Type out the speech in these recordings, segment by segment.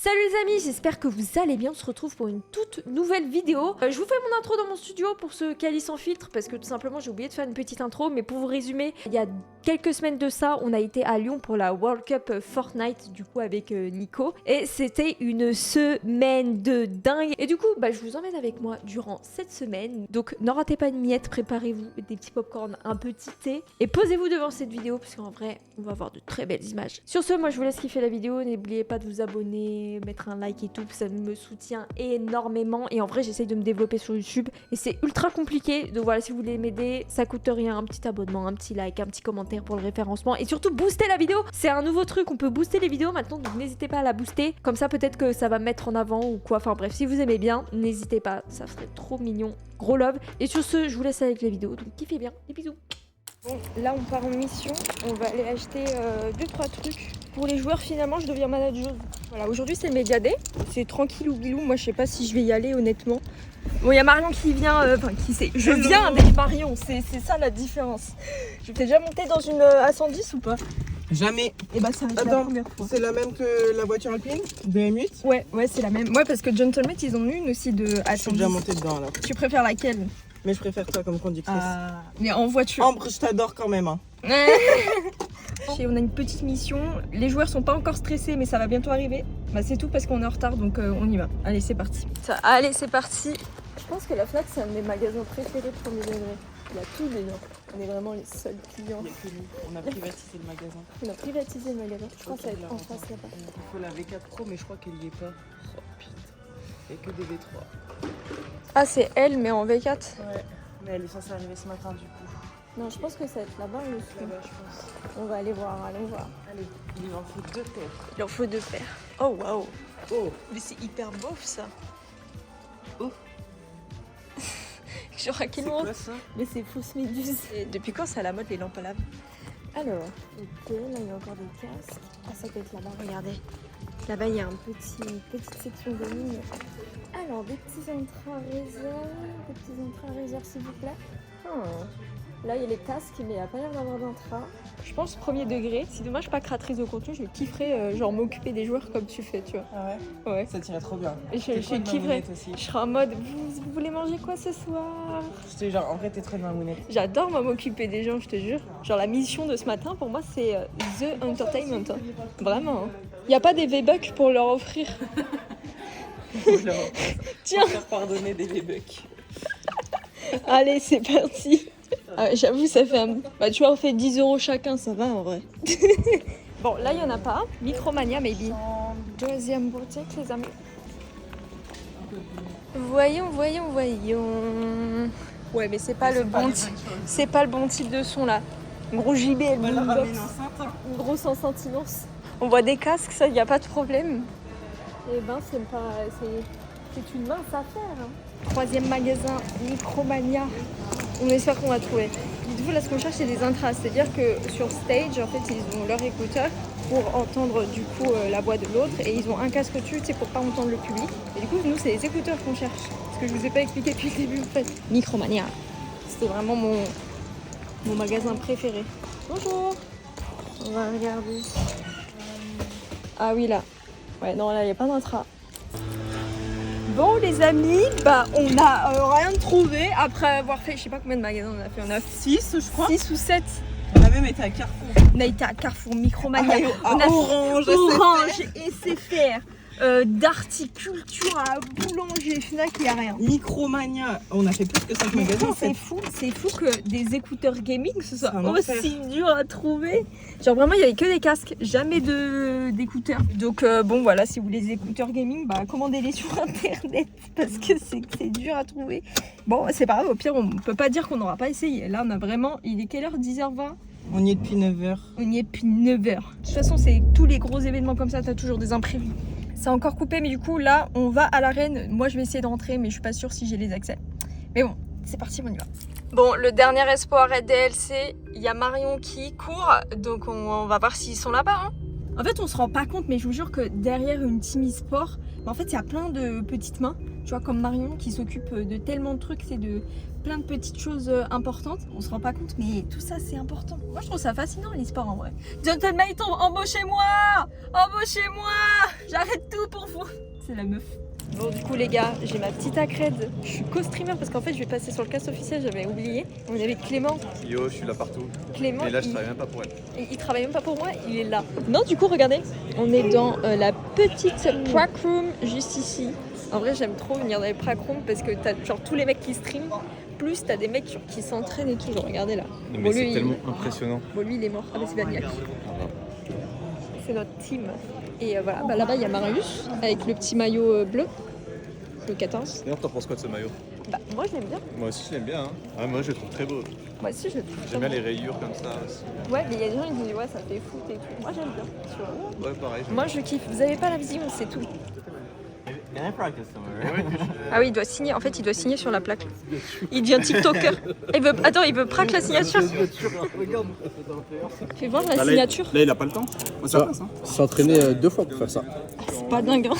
Salut les amis, j'espère que vous allez bien, on se retrouve pour une toute nouvelle vidéo. Je vous fais mon intro dans mon studio pour ceux qui allient sans filtre parce que tout simplement j'ai oublié de faire une petite intro, mais pour vous résumer, il y a quelques semaines de ça, on a été à Lyon pour la World Cup Fortnite du coup avec Nico et c'était une semaine de dingue et du coup je vous emmène avec moi durant cette semaine, donc n'en ratez pas une miette, préparez-vous des petits popcorn, un petit thé et posez-vous devant cette vidéo parce qu'en vrai on va avoir de très belles images. Sur ce, moi je vous laisse kiffer la vidéo, n'oubliez pas de vous abonner, mettre un like et tout, ça me soutient énormément et en vrai j'essaye de me développer sur YouTube et c'est ultra compliqué, donc voilà, si vous voulez m'aider, ça coûte rien, un petit abonnement, un petit like, un petit commentaire pour le référencement et surtout booster la vidéo. C'est un nouveau truc, on peut booster les vidéos maintenant, donc n'hésitez pas à la booster, comme ça peut-être que ça va me mettre en avant ou quoi, enfin bref, si vous aimez bien, n'hésitez pas, ça serait trop mignon. Gros love, et sur ce je vous laisse avec la vidéo, donc kiffez bien, des bisous. Bon, là on part en mission, on va aller acheter 2-3 trucs. Pour les joueurs, finalement, je deviens manager. Voilà, aujourd'hui c'est Media Day, c'est tranquille ou bilou, moi je sais pas si je vais y aller honnêtement. Bon, il y a Marion qui vient, je viens avec Marion, c'est ça la différence. Je t'ai déjà monté dans une A110 ou pas? Jamais. Et bah ça va être la première fois. C'est la même que la voiture alpine de M8? Ouais, c'est la même. Ouais, parce que Gentleman, ils ont une aussi de A110. Je suis déjà montée dedans alors. Tu préfères laquelle? Mais je préfère toi comme conductrice. Mais en voiture. Ambre, je t'adore quand même. Hein. Et on a une petite mission, les joueurs sont pas encore stressés mais ça va bientôt arriver. Bah c'est tout parce qu'on est en retard donc on y va. Allez c'est parti. Allez c'est parti. Je pense que la Fnac c'est un de mes magasins préférés de premier degré. Il y a tout déjà. On est vraiment les seuls clients. Il y a que nous. On a privatisé le magasin. On a privatisé le magasin. Je crois que ça va être en face là-bas. Il faut la V4 Pro mais je crois qu'elle y est pas. Oh putain. Il n'y a que des V3. Ah c'est elle mais en V4. Ouais. Mais elle est censée arriver ce matin du coup. Non je pense que ça va être là-bas ou Là-bas je pense. On va aller voir, allons voir. Allez, il en faut 2 paires. Il en faut 2 paires. Oh waouh. Oh. Mais c'est hyper beau ça. Oh. Genre à quel C'est moment? quoi ça? Mais c'est fausse méduse. Et depuis quand c'est à la mode les lampes à lave? Alors, ok, là il y a encore des casques. Ah ça peut être là-bas, regardez. Là-bas il y a une petite section de lignes. Alors, des petits entrains réserve s'il vous plaît. Là il y a les casques mais il n'y a pas l'air d'avoir d'entrain. Je pense premier degré, si dommage pas créatrice de contenu, je kifferais genre m'occuper des joueurs comme tu fais, tu vois. Ah ouais? Ouais. Ça tirait trop bien. Je kifferais. Aussi. Je serais en mode, vous voulez manger quoi ce soir? J'étais genre, en vrai t'es très mamounette. J'adore moi m'occuper des gens, je te jure. Genre la mission de ce matin pour moi c'est The Entertainment. Hein. Vraiment. Il n'y a pas des V-Bucks pour leur offrir. Tiens. Faire pardonner des V-Bucks. Allez c'est parti. J'avoue ça fait un... Bah tu vois on fait 10 € chacun, ça va en vrai. Bon là il n'y en a pas. Micromania maybe. Deuxième boutique les amis. Voyons. Ouais mais c'est pas le bon c'est pas le bon type de son là. Une grosse JB, une grosse enceinte immense. On voit des casques, ça y a pas de problème. Eh ben c'est une mince affaire. Hein. Troisième magasin, Micromania. On espère qu'on va trouver. Dites-vous là ce qu'on cherche c'est des intras, c'est-à-dire que sur stage en fait ils ont leur écouteur pour entendre du coup la voix de l'autre et ils ont un casque au-dessus pour pas entendre le public. Et du coup nous c'est les écouteurs qu'on cherche. Parce que je vous ai pas expliqué depuis le début en fait. Micromania. C'était vraiment mon magasin préféré. Bonjour. On va regarder. Ah oui là. Ouais non là il n'y a pas d'intra. Bon les amis, on a rien trouvé après avoir fait je sais pas combien de magasins on a fait. On a 6 je crois. 6 ou 7. On a même été à Carrefour. On a été à Carrefour, Micromania, on a Orange et SFR, d'Articulture à Boulanger, Fnac, il n'y a rien. Micromania, on a fait plus que 5 magasins en fait. C'est fou que des écouteurs gaming ce soit aussi dur à trouver. Genre vraiment il n'y avait que des casques, jamais d'écouteurs. Donc bon voilà, si vous voulez des écouteurs gaming, commandez-les sur internet parce que c'est dur à trouver. Bon c'est pas grave, au pire on peut pas dire qu'on n'aura pas essayé. Là on a vraiment, il est quelle heure? 10h20? On y est depuis 9h. On y est depuis 9h. De toute façon c'est tous les gros événements comme ça, t'as toujours des imprévus. C'est encore coupé mais du coup là on va à l'arène. Moi je vais essayer de rentrer mais je suis pas sûre si j'ai les accès. Mais bon, c'est parti, on y va. Bon, le dernier espoir est DLC. Il y a Marion qui court, donc on va voir s'ils sont là-bas. Hein. En fait, on se rend pas compte, mais je vous jure que derrière une team e-sport, en fait, il y a plein de petites mains, tu vois, comme Marion qui s'occupe de tellement de trucs, c'est de plein de petites choses importantes. On se rend pas compte, mais tout ça, c'est important. Moi, je trouve ça fascinant, l'e-sport en vrai. Gentlemate, embauchez-moi! Embauchez-moi! J'arrête tout pour vous! C'est la meuf. Bon, du coup, les gars, j'ai ma petite accred. Je suis co-streamer parce qu'en fait, je vais passer sur le cast officiel, j'avais oublié. On est avec Clément. Yo, je suis là partout. Clément, Et là, je travaille même pas pour elle. il travaille même pas pour moi, il est là. Non, du coup, regardez, on est dans la petite prac room juste ici. En vrai, j'aime trop venir dans les prac rooms parce que t'as genre tous les mecs qui streament, plus t'as des mecs genre, qui s'entraînent et tout. Genre, regardez là. Non, mais Bon, c'est lui, tellement impressionnant. Bon, lui, il est mort. Ah, bah, c'est Vaniac. C'est notre team. Et voilà, bah, là-bas, il y a Marius avec le petit maillot bleu, le 14. D'ailleurs, t'en penses quoi de ce maillot? Bah, moi, je l'aime bien. Moi aussi, je l'aime bien. Hein. Ouais, moi, je le trouve très beau. Moi aussi, je le trouve. J'aime bien les rayures comme ça aussi. Ouais, mais il y a des gens qui disent, ouais, ça fait foot et tout. Moi, j'aime bien. Tu vois. Ouais, pareil. Moi, je kiffe. Vous avez pas la vision, c'est tout. Ah oui, il doit signer. En fait, il doit signer sur la plaque. Il devient TikToker. Attends, il veut prac la signature. Fais voir la signature. Là, il a pas le temps. Moi, ça passe. Hein. Il s'est entraîné 2 fois pour faire ça. C'est pas dingue. Hein.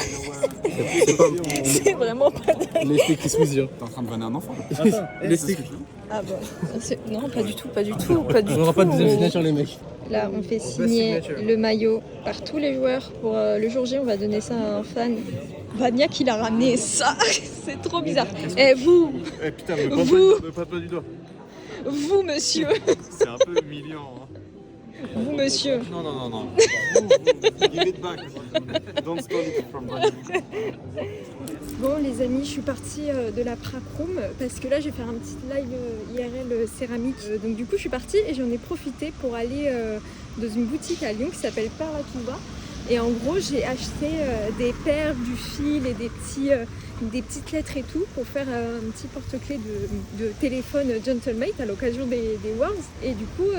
C'est vraiment pas dingue. L'effet qui se mesure. T'es en train de vanner un enfant. L'effet. Ah bah, non, pas du tout, pas du tout, pas du On tout. n'aura pas de deuxième signature, les mecs. Là, on fait signer le maillot par tous les joueurs. Pour le jour J, on va donner ça à un fan. Vaniac, il a ramené ça. C'est trop bizarre. Et vous, Eh putain, me pas du doigt. vous, monsieur, C'est un peu humiliant. Hein. vous, monsieur. Non. Give it back. Don't steal it from me. Bon, les amis, je suis partie de la prac room parce que là, je vais faire un petit live IRL céramique. Donc, du coup, je suis partie et j'en ai profité pour aller dans une boutique à Lyon qui s'appelle Parlatouba. Et en gros, j'ai acheté des perles, du fil et des petites lettres et tout pour faire un petit porte-clés de téléphone Gentlemate à l'occasion des Worlds. Et du coup,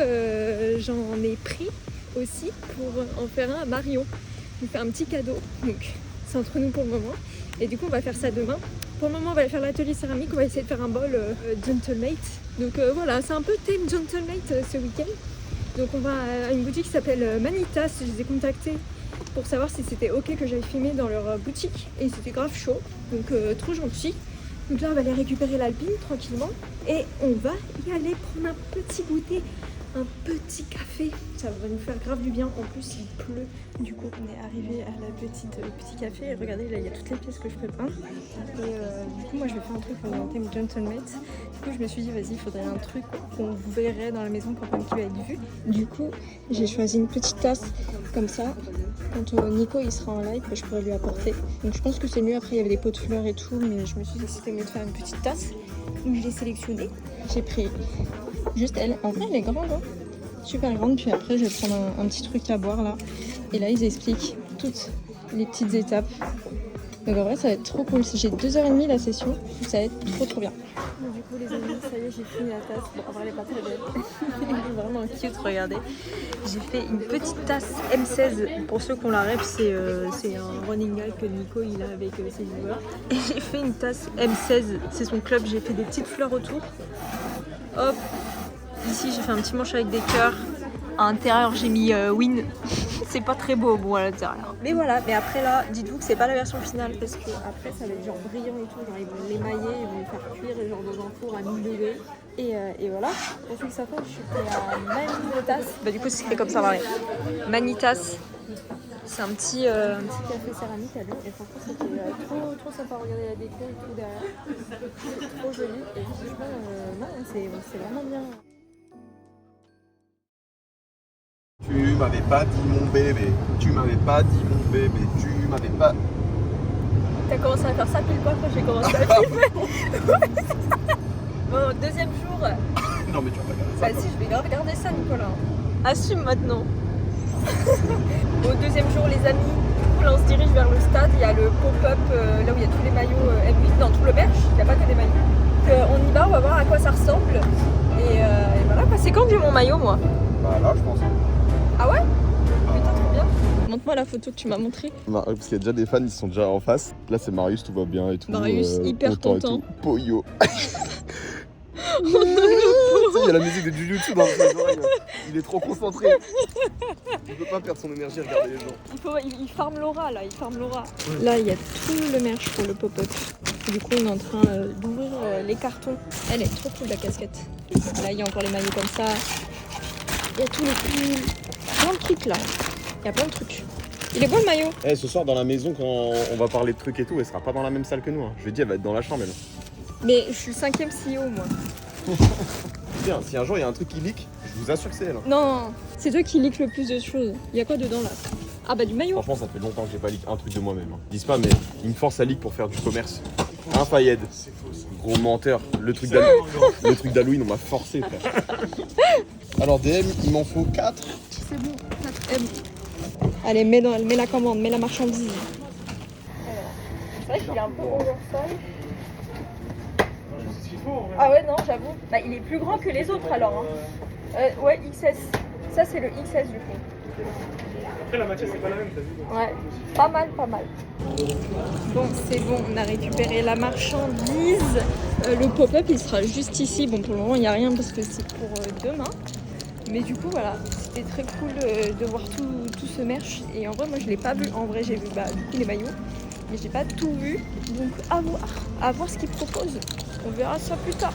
j'en ai pris aussi pour en faire un à Marion. Il me fait un petit cadeau. Donc, c'est entre nous pour le moment. Et du coup, on va faire ça demain. Pour le moment, on va faire l'atelier céramique. On va essayer de faire un bol Gentlemate. Donc voilà, c'est un peu thème Gentlemate ce week-end. Donc on va à une boutique qui s'appelle Manitas. Je les ai contactés pour savoir si c'était ok que j'aille filmer dans leur boutique. Et c'était grave chaud, donc trop gentil. Donc là, on va aller récupérer l'Alpine tranquillement. Et on va y aller prendre un petit goûter, un petit café. Ça va nous faire grave du bien. En plus, il pleut. Du coup, on est arrivé à la petit café. Et regardez, là, il y a toutes les pièces que je prépare. Et du coup, moi, je vais faire un truc en thème Gentlemate. Du coup, je me suis dit, vas-y, il faudrait un truc qu'on verrait dans la maison quand même qui va être vu. Du coup, j'ai choisi une petite tasse comme ça. Quand Nico il sera en live, je pourrais lui apporter. Donc je pense que c'est mieux. Après, il y avait des pots de fleurs et tout, mais je me suis dit que c'était mieux de faire une petite tasse. Donc je l'ai sélectionnée. J'ai pris juste elle. En vrai, elle est grande, hein. Super grande. Puis après, je vais prendre un petit truc à boire là. Et là, ils expliquent toutes les petites étapes. Donc en vrai, ça va être trop cool. J'ai 2h30 la session. Donc ça va être trop bien. Donc, du coup, les amis, ça y est, j'ai fini la tasse. Bon, en vrai, elle est pas très belle. Elle est vraiment cute, regardez. J'ai fait une petite tasse M16. Pour ceux qui ont la rêve, c'est un running gag que Nico il a avec ses joueurs. Et j'ai fait une tasse M16. C'est son club. J'ai fait des petites fleurs autour. Hop. Ici, j'ai fait un petit manche avec des cœurs. À l'intérieur, j'ai mis win. C'est pas très beau, bon, à l'intérieur. Mais voilà, mais après là, dites-vous que c'est pas la version finale parce que après ça va être genre brillant et tout. Genre ils vont l'émailler, ils vont le faire cuire genre dans un four à 1000 degrés. Et voilà. Pour ceux qui savent pas, je suis fait à Manitas. Bah, du coup, c'est comme ça, ouais. Manitas. C'est un petit café céramique à Lyon. Et franchement, c'était trop sympa. Regardez la déco et tout derrière. Trop joli. Et franchement, non, c'est vraiment bien. Tu m'avais pas dit mon bébé. Tu m'avais pas dit mon bébé. Tu m'avais pas. T'as commencé à faire ça pile poil quand j'ai commencé à filmer. Bon, deuxième jour. Non, mais tu vas pas regarder ça. Bah si, je vais grave regarder ça, Nicolas. Assume maintenant. Au deuxième jour, les amis, du coup, là on se dirige vers le stade. Il y a le pop-up, là où il y a tous les maillots M8 dans tout le Berche. Il n'y a pas que des maillots. Donc, on y va, on va voir à quoi ça ressemble. Et voilà, quoi. C'est quand que j'ai mon maillot, moi? Bah là, je pense. Ah ouais? Putain, trop bien. Montre-moi la photo que tu m'as montrée. Parce qu'il y a déjà des fans, ils sont déjà en face. Là, c'est Marius, tout va bien et tout. Marius, hyper content. Poyo. Oh non, le Tu sais, il y a la musique de Jujutsu dans les oreilles. Il est trop concentré. Il peut pas perdre son énergie à regarder les gens. Il farme Laura là, il farme Laura. Là il y a tout le merch pour le pop-up. Du coup on est en train d'ouvrir les cartons. Elle est trop cool la casquette. Là il y a encore les maillots comme ça. Il y a tous les pulls. Plein de trucs là. Il y a plein de trucs. Il est beau le maillot. Eh, ce soir dans la maison quand on va parler de trucs et tout, elle sera pas dans la même salle que nous. Hein. Je lui ai dit elle va être dans la chambre elle. Mais je suis le 5e CEO moi. Tiens, si un jour il y a un truc qui leak, je vous assure que c'est elle. Hein. Non, c'est toi qui leak le plus de choses. Il y a quoi dedans là? Ah bah du maillot. Franchement ça fait longtemps que j'ai pas leak un truc de moi-même. Hein. Ils disent pas mais il me force à leak pour faire du commerce. Un Fayed. Gros menteur. Le truc d'Halloween on m'a forcé frère. Alors DM il m'en faut 4. C'est bon, 4M. Allez, mets la commande, mets la marchandise. C'est vrai qu'il est un peu oversize. Ah ouais, non, j'avoue. Bah, il est plus grand que les autres alors. Hein. Ouais, XS. Ça, c'est le XS du coup. Après, la matière, c'est pas la même, t'as vu? Ouais, pas mal, pas mal. Bon, c'est bon, on a récupéré la marchandise. Le pop-up, il sera juste ici. Bon, pour le moment, il n'y a rien parce que c'est pour demain. Mais du coup, voilà, c'était très cool de voir tout ce merch. Et en vrai, moi, je l'ai pas vu. En vrai, j'ai vu du coup les maillots. Mais j'ai pas tout vu. Donc, à voir ce qu'ils proposent. On verra ça plus tard.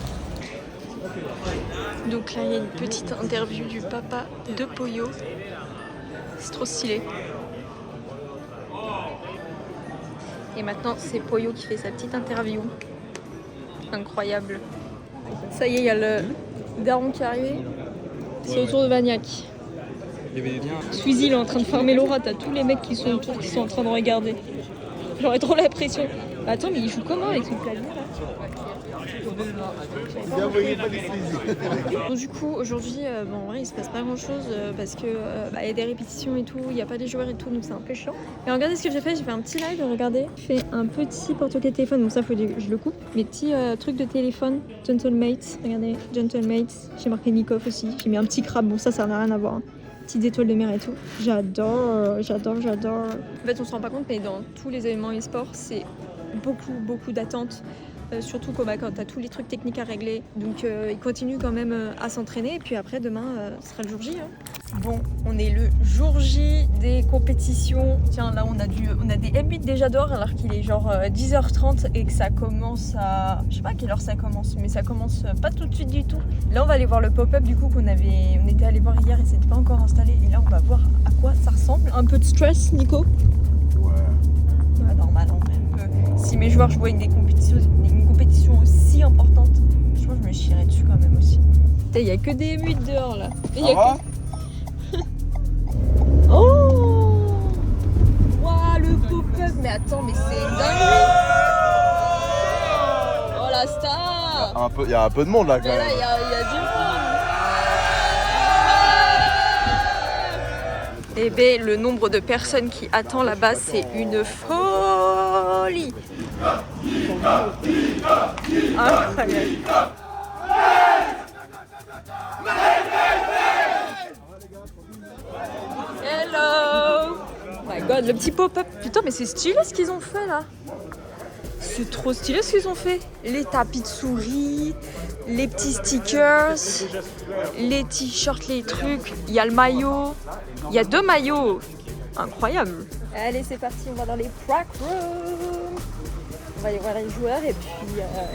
Donc là, il y a une petite interview du papa de Poyo. C'est trop stylé. Et maintenant, c'est Poyo qui fait sa petite interview. Incroyable. Ça y est, il y a le daron qui est arrivé. C'est autour de Vaniac. Squeezie, il est en train de farmer Laura. T'as tous les mecs qui sont autour qui sont en train de regarder. J'aurais trop la pression. Attends, mais il joue comment avec son clavier là? Donc, du coup, aujourd'hui, en vrai, il se passe pas grand chose parce que y a des répétitions et tout, il n'y a pas des joueurs et tout, donc c'est un peu chiant. Mais regardez ce que j'ai fait un petit live, regardez. J'ai fait un petit porte-clés téléphone, donc ça, faut que je le coupe. Mes petits trucs de téléphone, Gentlemates, regardez, Gentlemates. J'ai marqué Nikov aussi, j'ai mis un petit crabe, bon, ça n'a rien à voir. Hein. Petites étoiles de mer et tout. J'adore. En fait, on se rend pas compte, mais dans tous les événements e-sport, c'est beaucoup d'attentes. Surtout quand t'as tous les trucs techniques à régler. Donc il continue quand même à s'entraîner. Et puis après, demain, ce sera le jour J. Hein. Bon, on est le jour J des compétitions. Tiens, là, on a des M8 déjà dehors alors qu'il est genre 10h30 et que ça commence à... Je sais pas à quelle heure ça commence, mais ça commence pas tout de suite du tout. Là, on va aller voir le pop-up du coup on était allé voir hier et c'était pas encore installé. Et là, on va voir à quoi ça ressemble. Un peu de stress, Nico? Ouais, normal en vrai. Si mes joueurs jouaient une compétition aussi importante, je pense que je me chierais dessus quand même aussi. Il n'y a que des M8 dehors là. Oh, waouh, le pop-up. Mais attends, mais c'est dingue. Oh la star. Il y a un peu de monde là quand même. Là, il y a du monde. Eh bien, le nombre de personnes qui attend là-bas, c'est une folie. Incroyable. Hello. Oh my god, le petit pop-up. Putain, mais c'est stylé ce qu'ils ont fait là. C'est trop stylé ce qu'ils ont fait. Les tapis de souris, les petits stickers, les t-shirts, les trucs. Il y a le maillot. Il y a 2 maillots. Incroyable. Allez, c'est parti, on va dans les prac rooms. On va aller voir les joueurs et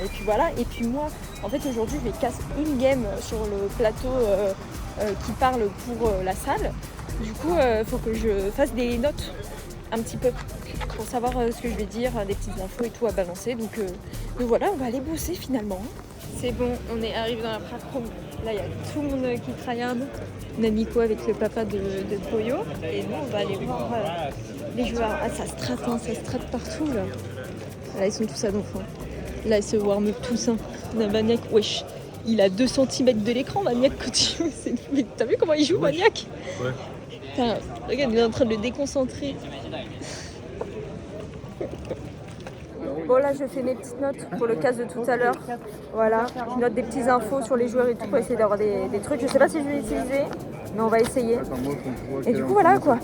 puis voilà. Et puis moi, en fait, aujourd'hui, je vais casser une game sur le plateau qui parle pour la salle. Du coup, il faut que je fasse des notes un petit peu pour savoir ce que je vais dire, des petites infos et tout à balancer. Donc voilà, on va aller bosser finalement. C'est bon, on est arrivé dans la prac room. Là, il y a tout le monde qui tryhard. On a Nico avec le papa de Poyo. Et nous, on va aller voir les joueurs. Ah, ça se traite partout là. Là, ils sont tous à donf. Là, ils se warm tous. Hein. On a Vaniac, wesh. Il a 2 cm de l'écran, Vaniac, quand il joue. Mais t'as vu comment il joue, Vaniac? Ouais. Putain, regarde, il est en train de le déconcentrer. Bon, là, je fais mes petites notes pour le casse de tout à l'heure. Voilà, je note des petites infos sur les joueurs et tout pour essayer d'avoir des trucs. Je sais pas si je vais utiliser, mais on va essayer. Et du coup, voilà quoi.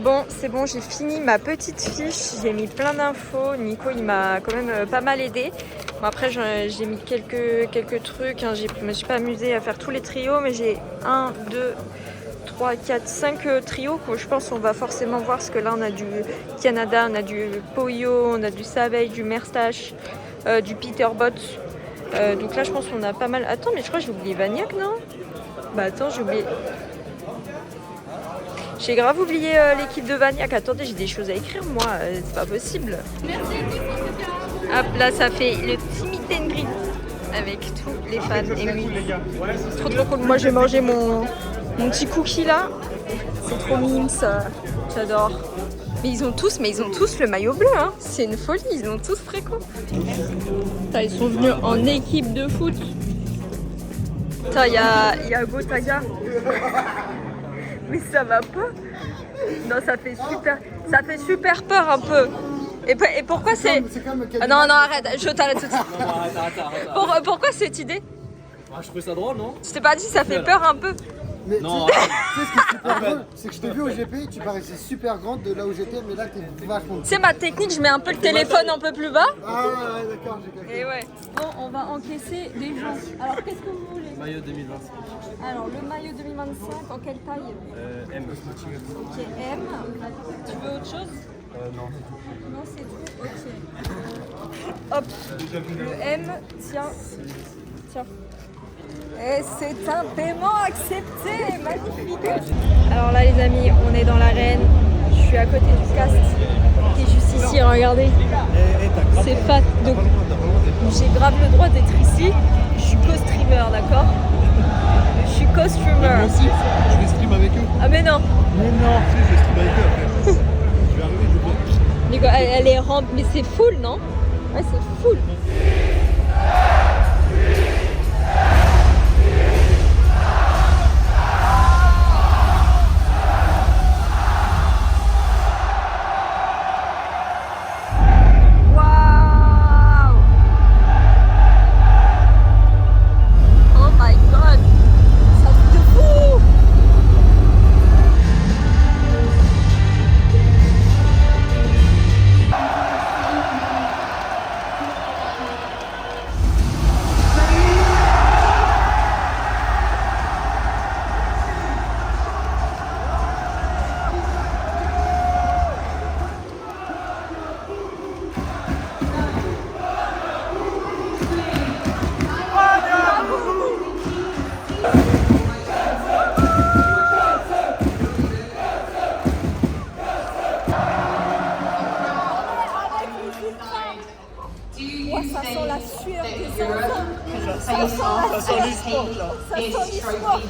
Bon, c'est bon, j'ai fini ma petite fiche. J'ai mis plein d'infos. Nico, il m'a quand même pas mal aidé. Bon, après, j'ai mis quelques trucs. Hein. Je me suis pas amusée à faire tous les trios, mais j'ai 1, 2, 3, 4, 5 trios que je pense qu'on va forcément voir parce que là on a du Canada, on a du Poyo, on a du Savage, du Merstache, du Peterbot. Donc là je pense qu'on a pas mal. Attends, mais je crois que j'ai oublié Vaniac, non? Bah attends, j'ai oublié. J'ai grave oublié l'équipe de Vaniac. Attendez, j'ai des choses à écrire moi, c'est pas possible. Hop, là ça fait le petit meet and greet avec tous les fans et oui. Trop trop cool. Moi je vais manger mon petit cookie là. C'est trop mime ça. J'adore. Mais ils ont tous le maillot bleu, hein. C'est une folie, ils ont tous préco. Ils sont venus en équipe de foot. Il y a Gotaga. Mais ça va pas. Non, ça fait super peur un peu. Et pourquoi c'est... Ah, non, arrête, je t'arrête tout de suite. Pourquoi cette idée? Je trouve ça drôle, non? Je t'ai pas dit, ça fait peur un peu. Mais non, tu sais ce qui est super drôle, c'est que je t'ai vu au GP, tu paraissais super grande de là où j'étais, mais là t'es vachement. C'est ma technique, je mets un peu le téléphone un peu plus bas. Ah ouais, d'accord, j'ai compris. Et ouais. Bon, on va encaisser des gens. Alors qu'est-ce que vous voulez? Maillot 2025. Alors le maillot 2025, en quelle taille? M. Ok, M. Tu veux autre chose? Non. Non, c'est tout. Ok. Hop. Le M, tiens. Et c'est un paiement accepté, magnifique. Alors là les amis, on est dans l'arène. Je suis à côté du cast qui est juste ici, regardez. C'est fat. Donc j'ai grave le droit d'être ici. Je suis co-streamer, d'accord? Je suis co-streamer. Moi aussi, je vais stream avec eux. Ah mais non. Mais non, si, je vais stream avec eux après. Je vais arriver, je vais. Mais quoi, elle est rampe, mais c'est full, non? Ouais, c'est full. Ça sent la sueur des enfants. Ça sent l'e-sport là. Ça sent l'e-sport.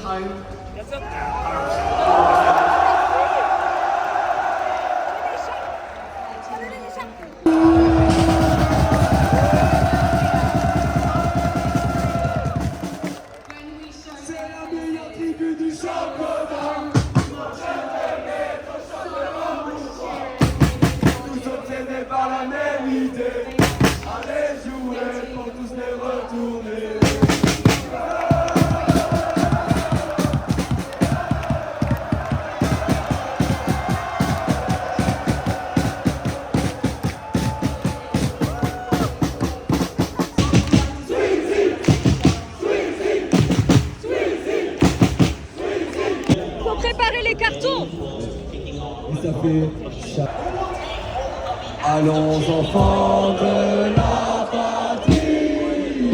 Allons enfants de la patrie,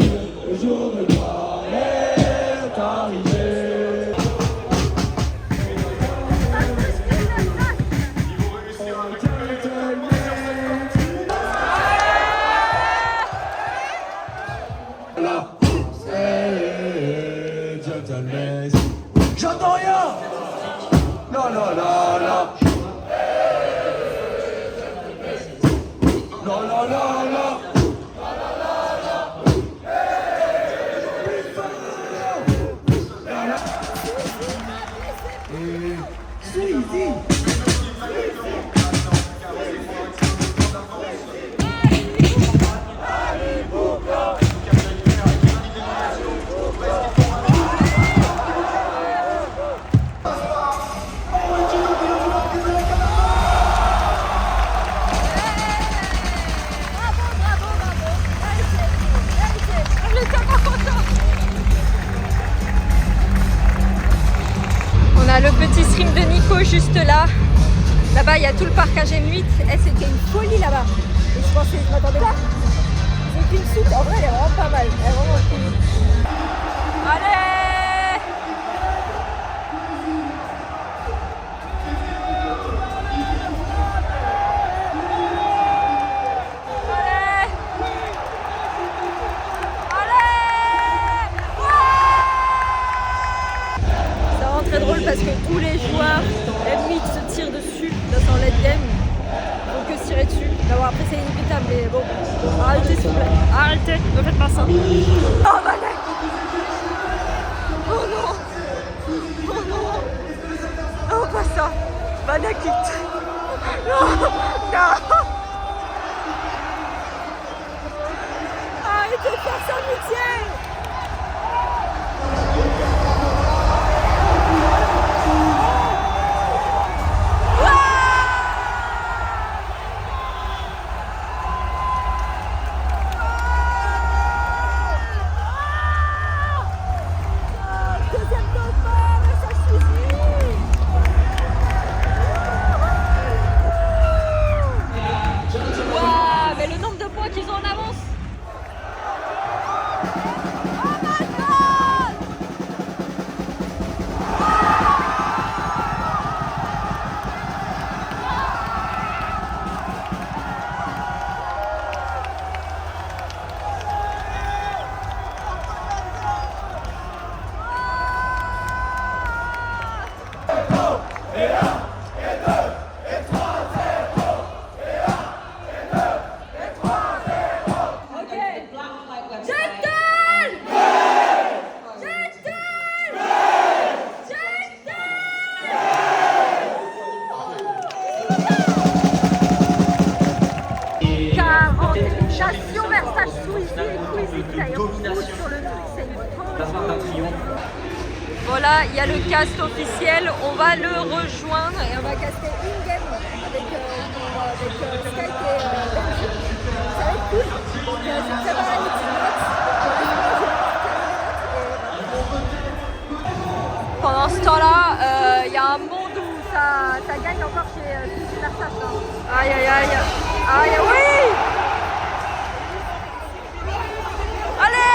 le jour de gloire est arrivé. J'entends rien. Non, non, non, non. Non, non, non, non. Voilà, il y a tout le parc AGM8. C'était une folie là-bas. Et je pensais, je m'attendais pas. C'est une soute, en vrai, elle est vraiment pas mal. Elle est vraiment cool. Allez! Très drôle parce que tous les joueurs M8 se tirent dessus dans late game, donc que se tirer dessus. Bon, après c'est inévitable, mais bon, arrêtez s'il vous plaît, arrêtez, ne faites pas ça. Oh Vanek! Oh non! Oh non! Non, pas ça! Vanek quitte! Non! Non! Arrêtez de faire ça, Mutier! Voilà, il y a le cast officiel, on va le rejoindre et on va caster une game avec Skype et Benji. Ça va être cool. Donc je prépare la petite note. Pendant ce temps-là, il y a un monde où ça gagne encore chez Fiji Versace. Aïe aïe aïe. Aïe oui. Allez!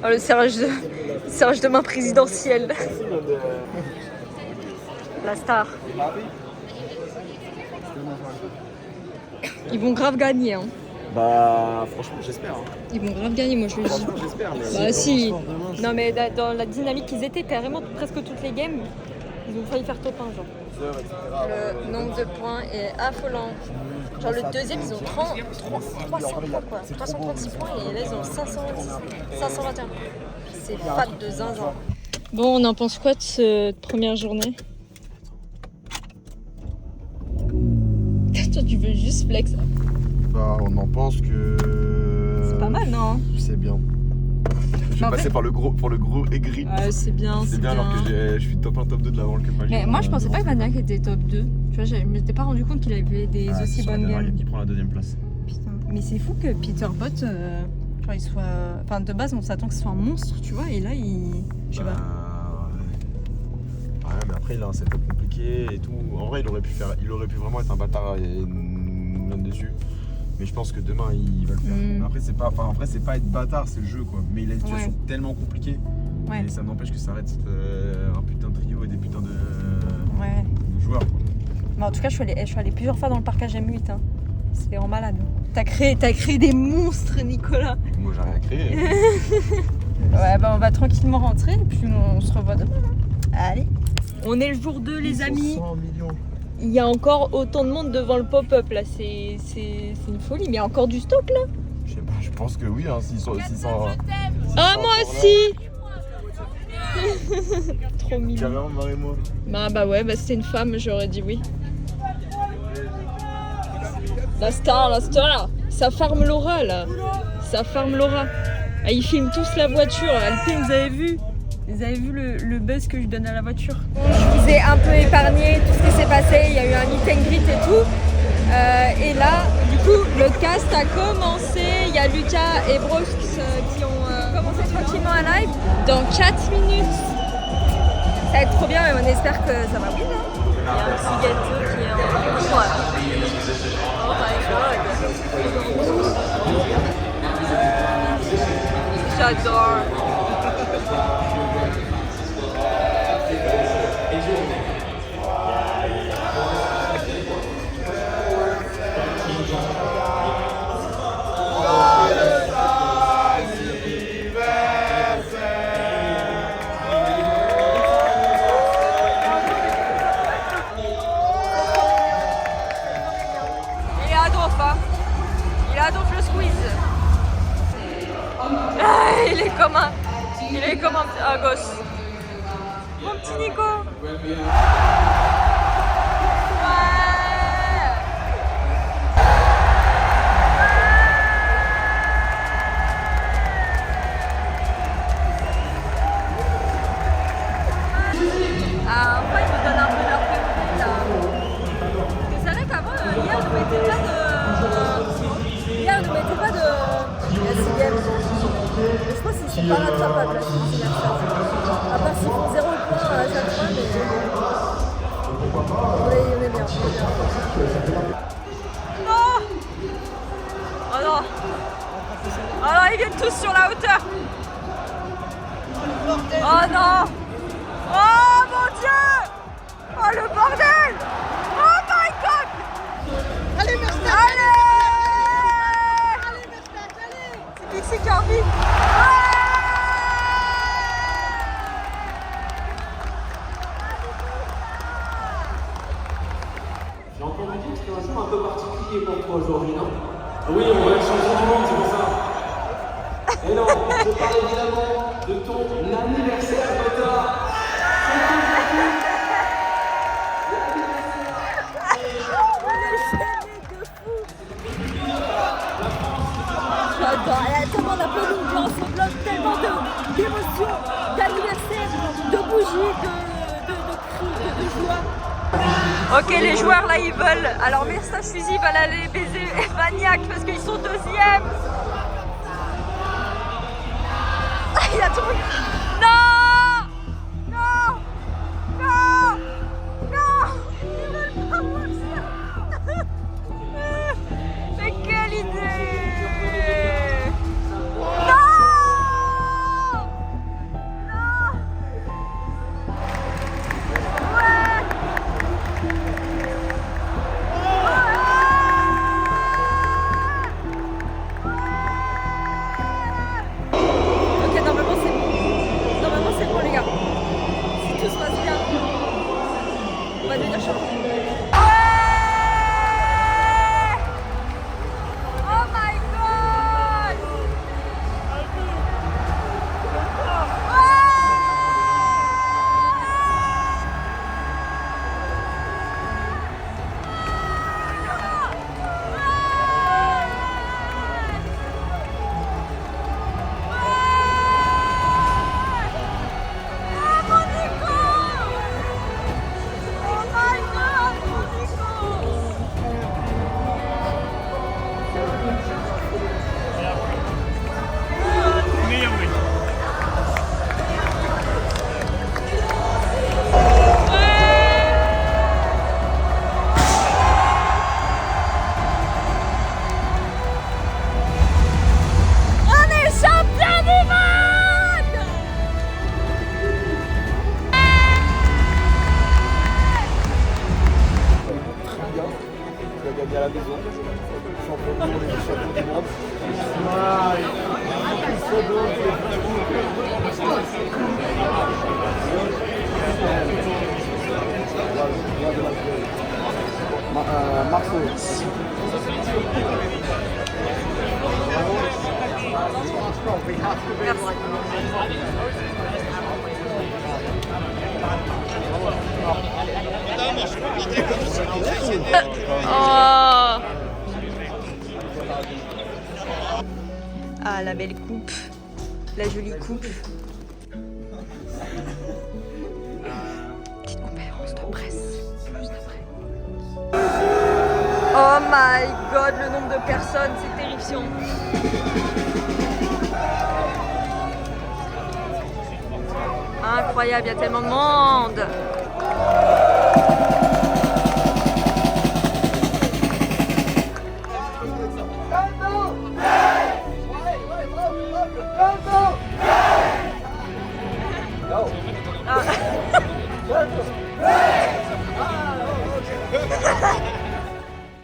Oh, le serrage de main présidentielle. La star. Ils vont grave gagner. Hein. Bah franchement j'espère. Hein. Ils vont grave gagner, moi je le dis. J'espère. Mais... Bah si. Non mais dans la dynamique qu'ils étaient carrément presque toutes les games, ils ont failli faire top 1 genre. Le nombre de points est affolant. Genre le deuxième ils ont 300 points quoi. 336 points et là ils ont 521. C'est fat de zinzin. Bon, on en pense quoi de cette première journée? Toi tu veux juste flex. Bah on en pense que... C'est pas mal non? C'est bien. Je vais passer pour le gros aigri. C'est bien, c'est bien. Alors que je suis top 1, top 2 de la World Cup Magic. Mais moi je pensais pas que Vanek était top 2. Tu vois, je m'étais pas rendu compte qu'il avait des aussi bonnes games. Il prend la deuxième place. Putain. Mais c'est fou que Peter Bott, genre il soit... Enfin de base on s'attend que ce soit un monstre, tu vois, et là il... Je sais pas. Ouais, mais après il a un setup compliqué et tout. En vrai il aurait pu vraiment être un bâtard et même dessus. Mais je pense que demain il va le faire. Mais après c'est pas, en vrai c'est pas être bâtard, c'est le jeu quoi. Mais il a une situation tellement compliquée. Ouais. Et ça n'empêche que ça reste un putain de trio et des putains de joueurs. Quoi. Mais en tout cas je suis allée plusieurs fois dans le parc AGM8. Hein. C'était en malade. T'as créé des monstres Nicolas. Moi j'ai rien créé. Ouais bah on va tranquillement rentrer et puis on se revoit demain. Allez. On est le jour 2 les amis. 100 millions. Il y a encore autant de monde devant le pop-up là, c'est une folie, mais il y a encore du stock là. Je sais pas, je pense que oui, hein, s'ils sont ah moi aussi. Trop mignon. Carrément Marie-moi. Bah ouais, bah c'était une femme, j'aurais dit oui. La star là, ça farme Laura là. Ça farme Laura. Ah, ils filment tous la voiture, Alpine, vous avez vu? Vous avez vu le buzz que je donne à la voiture? Je vous ai un peu épargné tout ce qui s'est passé, il y a eu un meet and greet et tout. Et là, du coup, le cast a commencé. Il y a Lucas et Brox qui ont commencé tranquillement un live dans 4 minutes. Ça va être trop bien, mais on espère que ça va win. Il y a un petit gâteau qui est en voilà. Oh my god. J'adore. Il est comme un gosse. Mon petit Nico. Ouais. Après, ils me donnent un peu leur priorité là. C'est vrai qu'avant, hier, ne mettait pas de. Hier, ne mettait pas de. La sixième. Mais je pense que c'est pas rattrapable là, c'est la charge. À part s'ils font 0 points à chaque fois, mais on est bien. Non. Oh non. Oh non, ils viennent tous sur la hauteur. Oh non. Oh mon dieu. Oh le bordel. Oh my god. Allez Verstappen. Allez Verstappen, allez. C'est Pixie qui a envie. J'ai entendu dire que c'était un jour un peu particulier pour toi aujourd'hui, non? Oui, on va être champion du monde, c'est pour ça. Et non, je parle évidemment de ton anniversaire, Bota. J'adore. Tellement on a plein de blancs, on bloque tellement d'émotions, d'anniversaire, de bougies, de cris, de joie. Ok, les joueurs là ils veulent. Alors Mirsta Suzy va aller baiser Maniac parce qu'ils sont deuxième. Il a trouvé. Non! Non! Non! Non! Ils veulent pas partir. Mais quelle idée! Non! Non! Ouais! Ok, normalement c'est bon. Normalement c'est bon les gars. Si tout se passe bien, on va devenir champion. Oh my god! Tu vas gagner à la maison. Champion du monde et champion du monde. Marceau. Oh. Ah, la belle coupe, la jolie coupe. Petite conférence de presse juste après. Oh my god, le nombre de personnes, c'est terrifiant. Incroyable, il y a tellement de monde.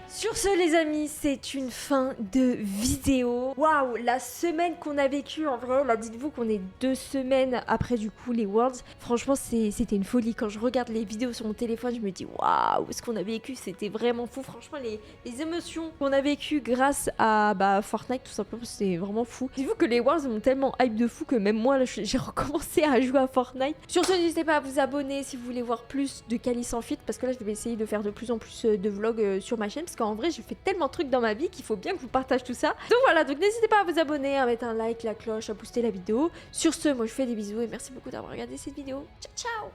Sur ce les amis, c'est une fin de vidéo. Waouh, la semaine qu'on a vécue en vrai, là dites-vous qu'on est 2 semaines après du coup les Worlds. Franchement c'était une folie. Quand je regarde les vidéos sur mon téléphone, je me dis waouh, ce qu'on a vécu c'était vraiment fou. Franchement les émotions qu'on a vécues grâce à Fortnite tout simplement, c'était vraiment fou. Dites-vous que les Worlds m'ont tellement hype de fou que même moi là j'ai recommencé à jouer à Fortnite. Sur ce n'hésitez pas à vous abonner si vous voulez voir plus de Cali sans filtre, parce que là je vais essayer de faire de plus en plus de vlogs sur ma chaîne, parce qu'en vrai j'ai fait tellement de trucs dans ma vie qu'il faut bien que je vous partage tout ça. Donc voilà, donc n'hésitez pas à vous abonner, à mettre un like, la cloche, à booster la vidéo. Sur ce, moi je vous fais des bisous et merci beaucoup d'avoir regardé cette vidéo. Ciao ciao.